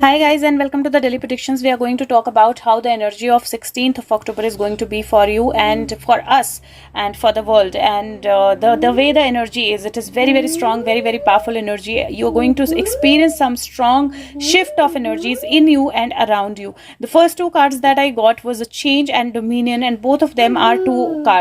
Hi guys, and welcome to the daily predictions. We are going to talk about how the energy of 16th of October is going to be for you and for us and for the world. And the way the energy is, it is very strong, very powerful energy. You're going to experience some strong shift of energies in you and around you. The first two cards that I got was a change and dominion, and both of them are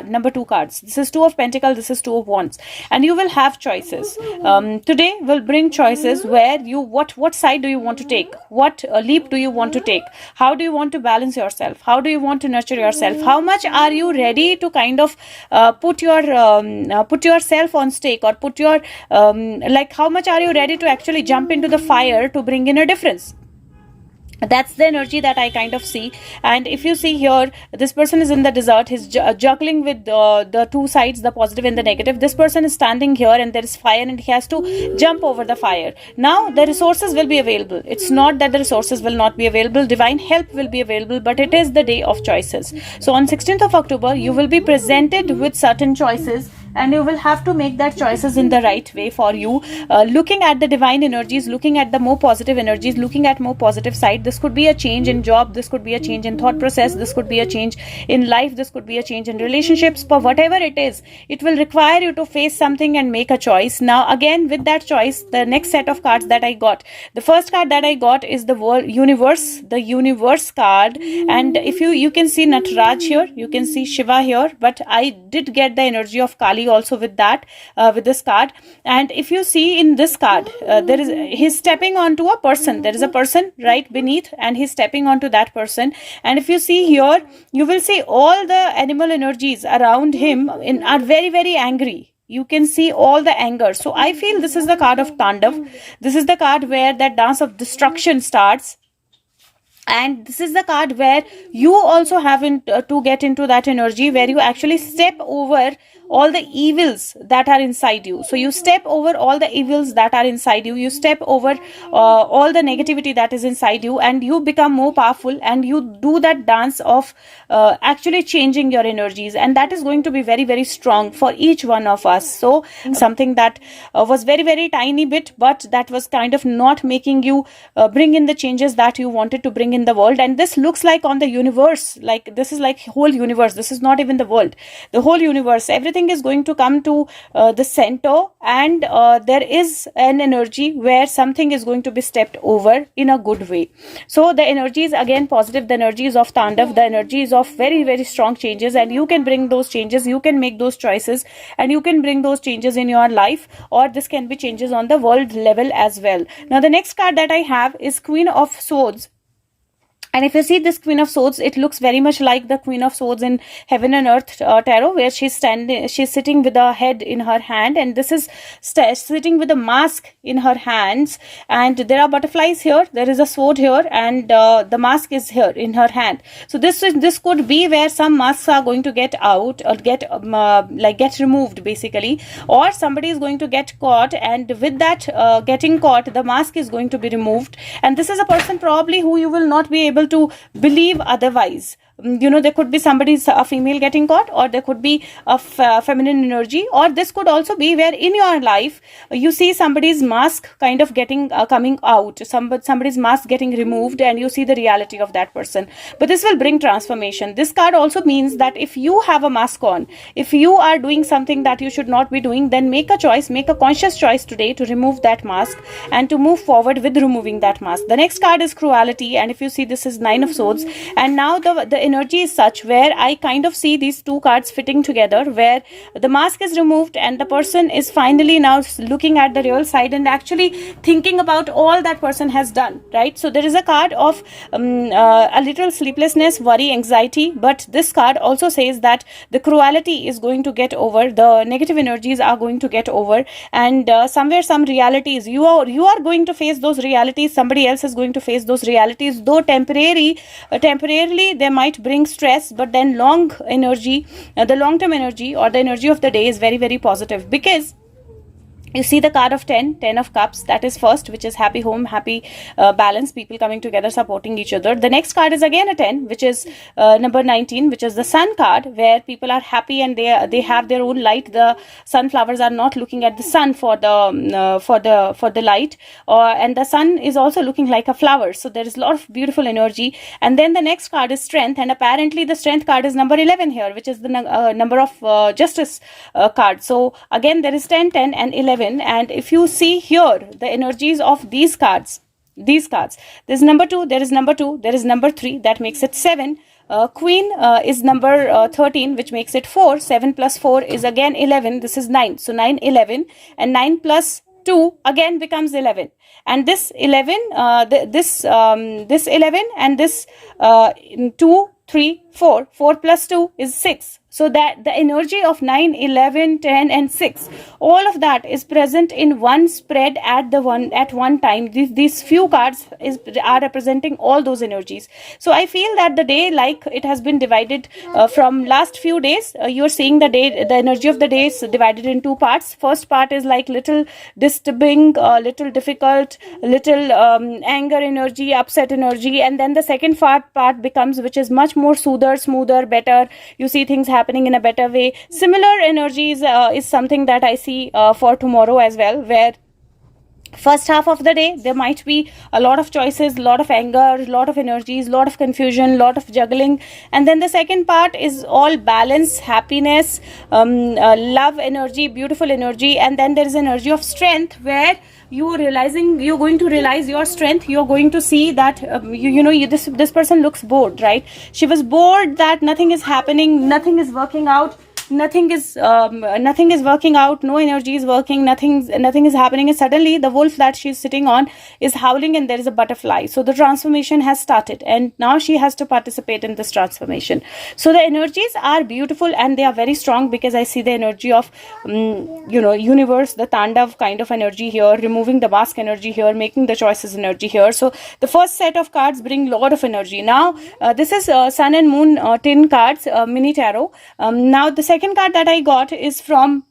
number two cards. This is two of pentacles, this is two of wands, and you will have choices. Today will bring choices where you what side do you want to take, what leap do you want to take, how do you want to balance yourself, how do you want to nurture yourself, how much are you ready to kind of put yourself on stake, or put your like how much are you ready to actually jump into the fire to bring in a difference. That's the energy that I kind of see. And if you see here, this person is in the desert. He's juggling with the two sides, the positive and the negative. This person is standing here and there is fire and he has to jump over the fire. Now the resources will be available. It's not that the resources will not be available. Divine help will be available, but it is the day of choices. So on 16th of October, you will be presented with certain choices, and you will have to make that choices in the right way for you, looking at the divine energies, looking at the more positive energies, looking at more positive side. This could be a change in job, this could be a change in thought process, this could be a change in life, this could be a change in relationships. But whatever it is, it will require you to face something and make a choice. Now again, with that choice, the next set of cards that I got, the first card that I got is the the universe card. And if you can see Nataraj here, you can see Shiva here, but I did get the energy of Kali also with that, with this card. And if you see in this card, he's stepping onto a person. There is a person right beneath and he's stepping onto that person. And if you see here, you will see all the animal energies around him are very angry. You can see all the anger. So I feel this is the card of Tandav. This is the card where that dance of destruction starts. And this is the card where you also have to get into that energy where you actually step over all the evils that are inside you. So you step over all the evils that are inside you. You step over all the negativity that is inside you, and you become more powerful, and you do that dance of actually changing your energies. And that is going to be very strong for each one of us. So something that was very tiny bit, but that was kind of not making you bring in the changes that you wanted to bring in the world. And this looks like on the universe, like this is like whole universe. This is not even the world, the whole universe. Everything is going to come to the center, and there is an energy where something is going to be stepped over in a good way. So the energy is again positive. The energy is of Tandav. The energy is of very strong changes, and you can bring those changes, you can make those choices, and you can bring those changes in your life, or this can be changes on the world level as well. Now the next card that I have is Queen of Swords. And if you see this Queen of Swords, it looks very much like the Queen of Swords in Heaven and Earth Tarot, where she's sitting with a head in her hand, and this is sitting with a mask in her hands, and there are butterflies here, there is a sword here, and the mask is here in her hand. So this could be where some masks are going to get out, or get removed basically, or somebody is going to get caught, and with that getting caught, the mask is going to be removed. And this is a person probably who you will not be able to believe otherwise. There could be a female getting caught, or there could be a feminine energy, or this could also be where in your life you see somebody's mask kind of getting coming out, somebody's mask getting removed, and you see the reality of that person. But this will bring transformation. This card also means that if you have a mask on, if you are doing something that you should not be doing, then make a choice, make a conscious choice today to remove that mask and to move forward with removing that mask. The next card is Cruelty, and if you see, this is Nine of Swords. And now the energy is such where I kind of see these two cards fitting together, where the mask is removed and the person is finally now looking at the real side and actually thinking about all that person has done, right? So there is a card of a little sleeplessness, worry, anxiety, but this card also says that the cruelty is going to get over, the negative energies are going to get over, and somewhere some realities, you are going to face those realities, somebody else is going to face those realities, though temporarily they might bring stress, but then the long-term energy or the energy of the day is very positive, because You see the card of 10 of cups, that is first, which is happy home, happy balance, people coming together, supporting each other. The next card is again a 10, which is number 19, which is the sun card, where people are happy and they have their own light. The sunflowers are not looking at the sun for the light, and the sun is also looking like a flower. So there is a lot of beautiful energy. And then the next card is strength, and apparently the strength card is number 11 here, which is the number of justice card. So again there is 10, 10 and 11. And if you see here the energies of these cards, there's number 2, there is number 2, there is number 3, that makes it 7. Queen is number 13, which makes it 4. 7 plus 4 is again 11. This is 9. So 9, 11, and 9 plus 2 again becomes 11. And this 11, this 11 and this 2, 3, 4. 4 plus 2 is 6. So that the energy of 9, 11, 10 and 6, all of that is present in one spread at one time. These few cards are representing all those energies. So I feel that the day, like it has been divided from last few days. You're seeing the energy of the day is divided in 2 parts. First part is like little disturbing, little difficult, little anger energy, upset energy, and then the second part becomes, which is much more soother, smoother, better. You see things happening in a better way. Similar energies is something that I see for tomorrow as well, where first half of the day there might be a lot of choices, a lot of anger, a lot of energies, a lot of confusion, a lot of juggling. And then the second part is all balance, happiness, love energy, beautiful energy. And then there is energy of strength, where you're going to realize your strength. You're going to see that this person looks bored, right? She was bored that nothing is happening, nothing is working out, nothing is working out, no energy is working, nothing is happening, and suddenly the wolf that she's sitting on is howling and there is a butterfly. So the transformation has started, and now she has to participate in this transformation. So the energies are beautiful and they are very strong, because I see the energy of universe, the Tandav kind of energy here, removing the mask energy here, making the choices energy here. So the first set of cards bring a lot of energy. Now this is sun and moon tin cards, mini tarot. Now the second card that I got is from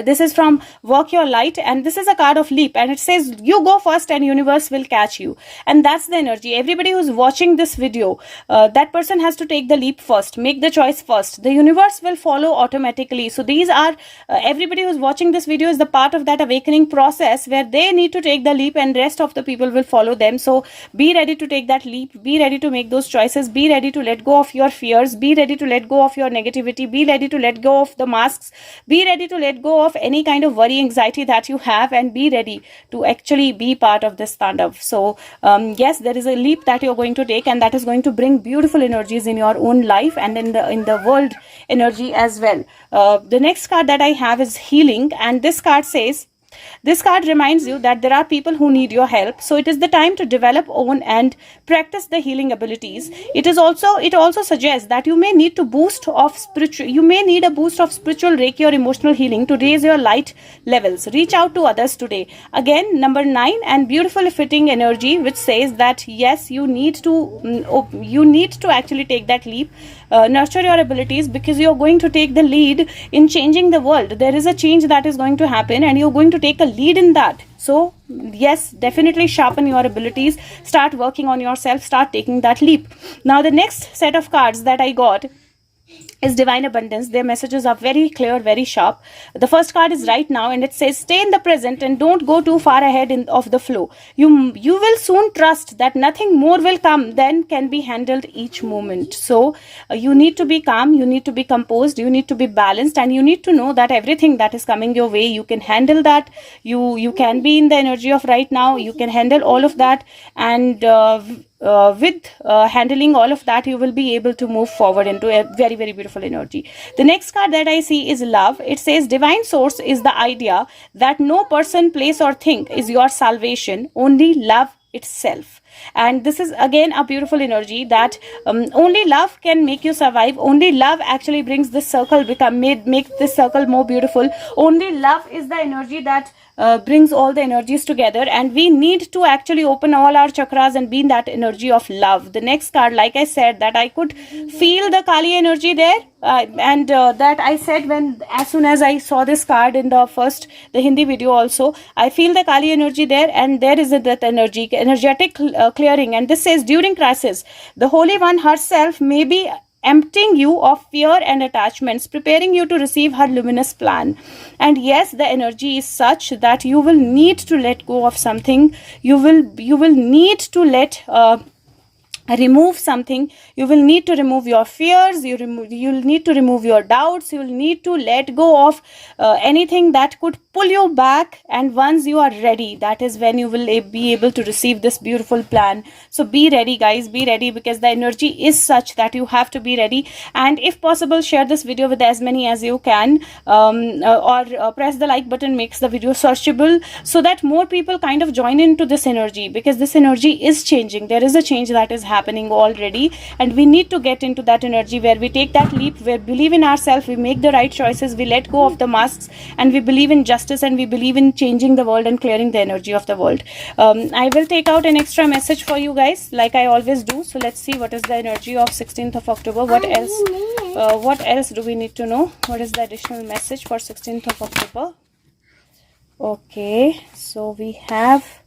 this is from Work Your Light, and this is a card of leap, and it says you go first and universe will catch you. And that's the energy. Everybody who's watching this video, that person has to take the leap first, make the choice first. The universe will follow automatically. So these are everybody who's watching this video is the part of that awakening process, where they need to take the leap and rest of the people will follow them. So be ready to take that leap, be ready to make those choices, be ready to let go of your fears, be ready to let go of your negativity, be ready to let go of the masks, be ready to let go of any kind of worry, anxiety that you have, and be ready to actually be part of this Tandav. So yes, there is a leap that you're going to take, and that is going to bring beautiful energies in your own life and in the world energy as well. The next card that I have is healing, and this card says, this card reminds you that there are people who need your help. So it is the time to develop, own and practice the healing abilities. It also suggests that you may need a boost of spiritual Reiki or emotional healing to raise your light levels. Reach out to others today. Again, number 9 and beautiful fitting energy, which says that yes, you need to actually take that leap, nurture your abilities, because you're going to take the lead in changing the world. There is a change that is going to happen, and you're going to take a lead in that. So yes, definitely sharpen your abilities, start working on yourself, start taking that leap. Now the next set of cards that I got is divine abundance. Their messages are very clear, very sharp. The first card is right now, and it says stay in the present and don't go too far ahead of the flow. You will soon trust that nothing more will come than can be handled each moment. So you need to be calm, you need to be composed, you need to be balanced, and you need to know that everything that is coming your way, you can handle that. You can be in the energy of right now, you can handle all of that, and with handling all of that, you will be able to move forward into a very, very beautiful energy. The next card that I see is love. It says divine source is the idea that no person, place or thing is your salvation, only love itself. And this is again a beautiful energy that only love can make you survive. Only love actually brings this circle make this circle more beautiful. Only love is the energy that brings all the energies together, and we need to actually open all our chakras and be in that energy of love. The next card, like I said, that I could feel the Kali energy there, and that I said when as soon as I saw this card in the Hindi video also, I feel the Kali energy there, and there is that energetic clearing. And this says, during crisis, the Holy One herself may be emptying you of fear and attachments, preparing you to receive her luminous plan. And yes, the energy is such that you will need to let go of something. You will need to remove something. You will need to remove your fears. You'll need to remove your doubts. You will need to let go of anything that could pull you back. And once you are ready, that is when you will be able to receive this beautiful plan. So be ready, guys, be ready, because the energy is such that you have to be ready. And if possible, share this video with as many as you can, or press the like button, makes the video searchable, so that more people kind of join into this energy, because this energy is changing. There is a change that is happening already, and we need to get into that energy where we take that leap, where we believe in ourselves, we make the right choices, we let go of the masks, and we believe in justice, and we believe in changing the world and clearing the energy of the world. I will take out an extra message for you guys, like I always do. So let's see what is the energy of 16th of October. What else do we need to know? What is the additional message for 16th of October? Okay, so we have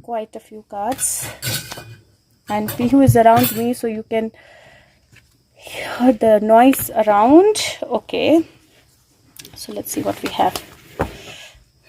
quite a few cards, and Pihu is around me, so you can hear the noise around. Okay, so let's see what we have.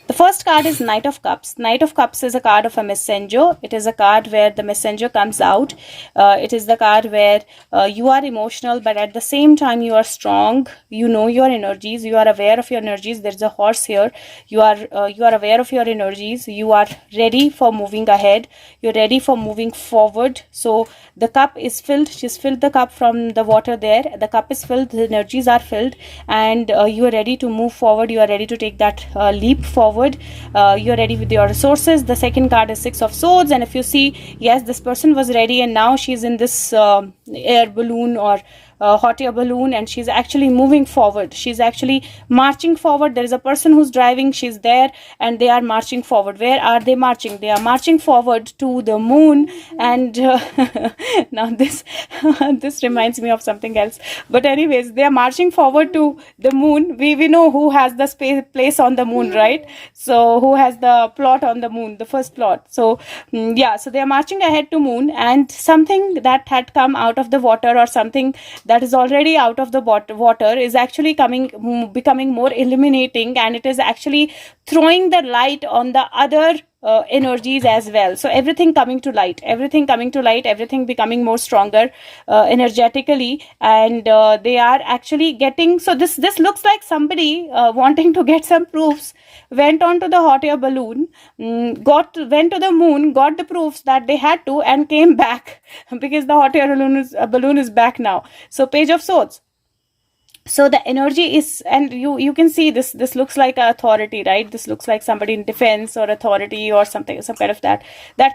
The first card is Knight of Cups. Knight of Cups is a card of a messenger. It is a card where the messenger comes out. It is the card where you are emotional, but at the same time you are strong. You know your energies. You are aware of your energies. There's a horse here. You are aware of your energies. You are ready for moving ahead. You're ready for moving forward. So the cup is filled. She's filled the cup from the water there. The cup is filled. The energies are filled, and you are ready to move forward. You are ready to take that leap forward. You're ready with your resources. The second card is Six of Swords, and if you see, yes, this person was ready, and now she's in this air balloon or hot air balloon, and she's actually moving forward. She's actually marching forward. There is a person who's driving. She's there, and they are marching forward. Where are they marching? They are marching forward to the moon. And now this this reminds me of something else, but anyways, they are marching forward to the moon. We know who has the place on the moon, right? So who has the plot on the moon, the first plot. So yeah, so they are marching ahead to moon, and something that had come out of the water, or something that is already out of the water, is actually becoming more illuminating, and it is actually throwing the light on the other energies as well. So everything coming to light, everything becoming more stronger energetically, and they are actually getting, so this looks like somebody wanting to get some proofs, went on to the hot air balloon, went to the moon, got the proofs that they had to, and came back because the hot air balloon is back now. So Page of Swords. So the energy is, and you can see this looks like an authority, right? This looks like somebody in defense or authority or something, some kind of that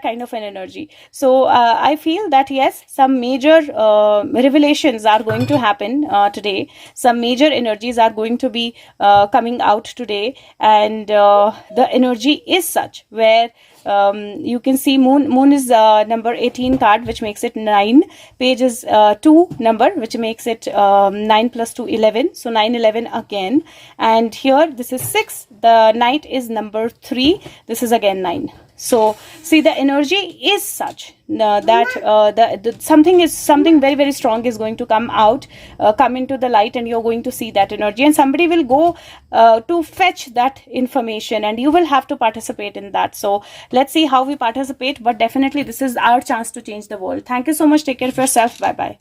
kind of an energy. So I feel that yes, some major revelations are going to happen today. Some major energies are going to be coming out today, and the energy is such where you can see moon is number 18 card, which makes it 9. Page is 2 number, which makes it 9 plus 2 11, so 9 11 again. And here this is 6. The Knight is number 3. This is again 9. So see, the energy is such that something very, very strong is going to come into the light, and you're going to see that energy, and somebody will go to fetch that information, and you will have to participate in that. So let's see how we participate, but definitely this is our chance to change the world. Thank you so much. Take care of yourself. Bye bye.